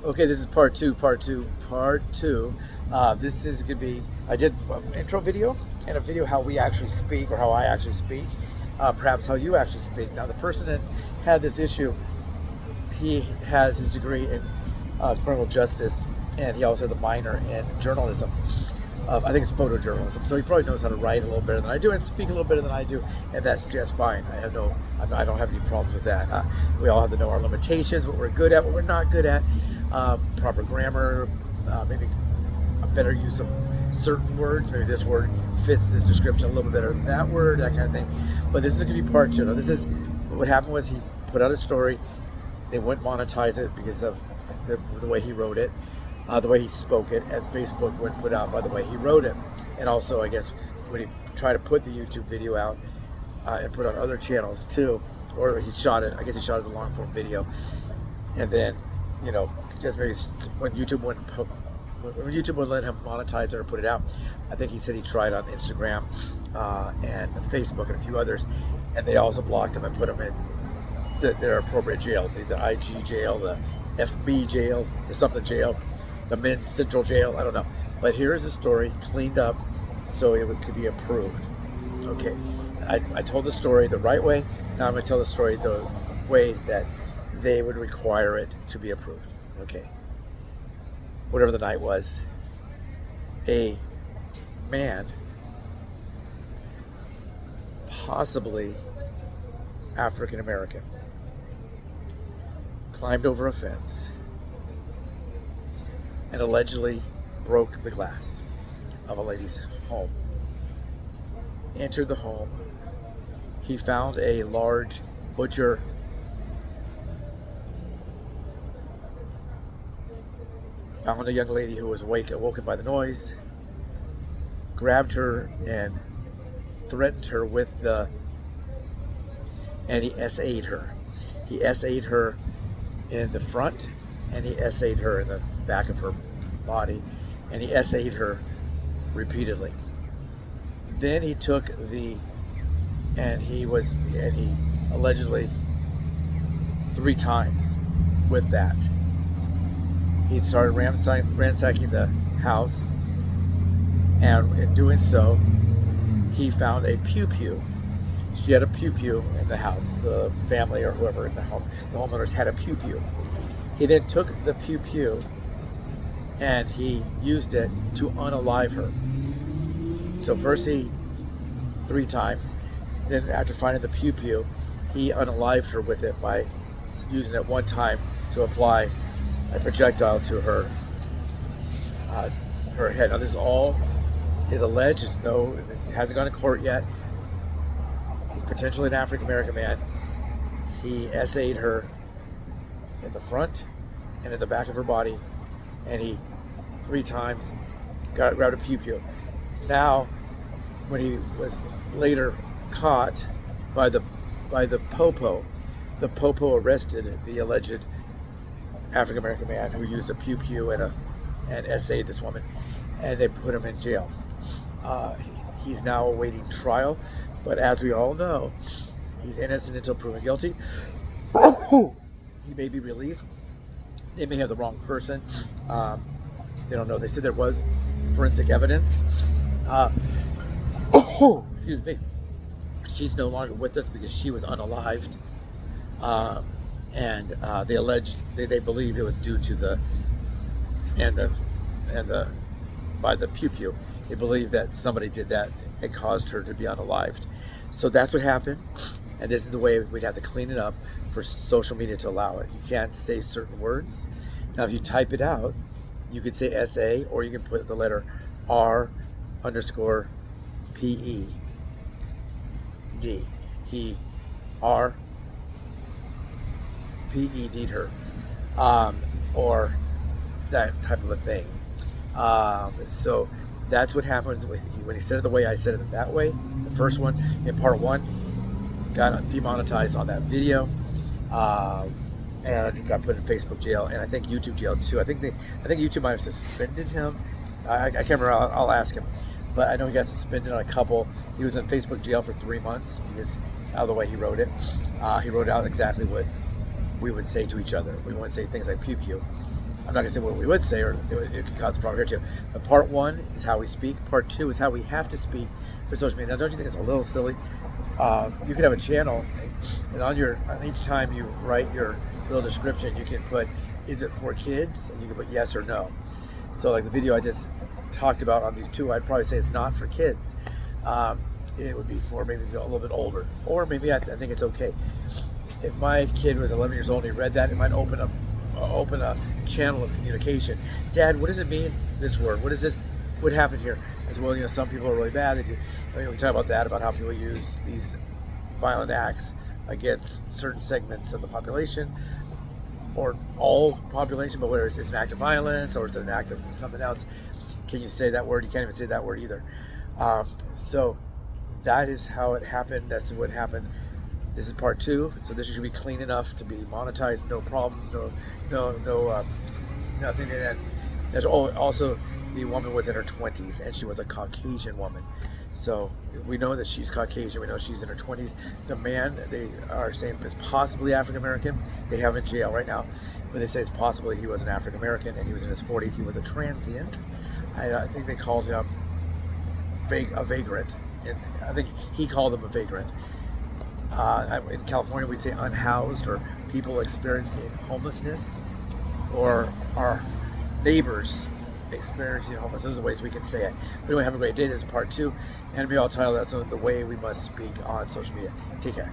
Okay, this is part two. This is gonna be, I did an intro video and a video how we actually speak, or how I actually speak, perhaps how you actually speak. Now, the person that had this issue, he has his degree in criminal justice, and he also has a minor in journalism. I think it's photojournalism, so he probably knows how to write a little better than I do and speak a little better than I do, and that's just fine. I don't have any problems with that. We all have to know our limitations, what we're good at, what we're not good at, proper grammar, maybe a better use of certain words. Maybe this word fits this description a little bit better than that word, that kind of thing. But this is going to be part two. Now, this is what happened was he put out a story. They wouldn't monetize it because of the way he wrote it. The way he spoke it, and Facebook wouldn't put out by the way he wrote it. And also, I guess, when he tried to put the YouTube video out and put on other channels too, or he shot it, I guess he shot it as a long form video, and then, just maybe when YouTube wouldn't let him monetize it or put it out, I think he said he tried on Instagram and Facebook and a few others, and they also blocked him and put him in their appropriate jails, the IG jail, the FB jail, the something jail, the men's central jail, I don't know. But here is the story cleaned up so it could be approved. Okay, I told the story the right way. Now I'm going to tell the story the way that they would require it to be approved. Okay, whatever the night was, a man, possibly African American, climbed over a fence and allegedly broke the glass of a lady's home. Entered the home. He found a large butcher found a young lady who was awoken by the noise, grabbed her and threatened her and he SA'd her. He SA'd her in the front, and he SA'd her in the back of her body, and he SA'd her repeatedly. Then he took and he allegedly 3 times with that. He started ransacking the house, and in doing so, he found a pew-pew. She had a pew-pew in the house. The family or whoever in the home, the homeowners had a pew-pew. He then took the pew-pew and he used it to unalive her. So first he 3 times, then after finding the pew-pew, he unalived her with it by using it 1 time to apply a projectile to her head. Now, this all is alleged. It hasn't gone to court yet. He's potentially an African American man. He SA'd her in the front and in the back of her body, and he 3 times grabbed a pew-pew. Now, when he was later caught by the popo arrested the alleged African American man who used a pew-pew and SA'd this woman, and they put him in jail. He's now awaiting trial, but as we all know, he's innocent until proven guilty. He may be released. They may have the wrong person. They don't know. They said there was forensic evidence. Excuse me. She's no longer with us because she was unalived. And they believe it was due to by the pew-pew. They believe that somebody did that and caused her to be unalived. So that's what happened, and this is the way we'd have to clean it up for social media to allow it. You can't say certain words. Now, if you type it out, you could say SA, or you can put the letter R_PED. He RPED'd her, or that type of a thing. So that's what happens when he said it the way I said it that way. The first one in part 1 got demonetized on that video, and he got put in Facebook jail, and I think YouTube jail too. I think YouTube might have suspended him. I can't remember. I'll ask him, but I know he got suspended on a couple. He was in Facebook jail for 3 months because of the way he wrote it. He wrote out exactly what we would say to each other. We wouldn't say things like pew pew. I'm not going to say what we would say, or it could cause a problem here too. But part 1 is how we speak. Part 2 is how we have to speak for social media. Now, don't you think it's a little silly? You could have a channel, and on each time you write your little description, you can put, is it for kids? And you can put yes or no. So like the video I just talked about on these 2, I'd probably say it's not for kids. It would be for maybe a little bit older, or maybe I think it's okay. If my kid was 11 years old and he read that, it might open a channel of communication. Dad, what does it mean, this word? What is this? What happened here? As well, some people are really bad. We talk about that, about how people use these violent acts against certain segments of the population, or all population, but whether it's an act of violence or it's an act of something else. Can you say that word? You can't even say that word either. So that is how it happened. That's what happened. This is part 2, so this should be clean enough to be monetized. No problems, nothing. And there's also, the woman was in her 20s, and she was a Caucasian woman. So we know that she's Caucasian. We know she's in her 20s. The man, they are saying, is possibly African American. They have him in jail right now, but they say it's possible he was an African American, and he was in his 40s. He was a transient. I think they called him a vagrant. And I think he called him a vagrant. In California, we'd say unhoused, or people experiencing homelessness, or our neighbors experiencing homelessness. Those are the ways we can say it. But anyway, have a great day. This is part 2, and maybe I'll title that, so the way we must speak on social media. Take care.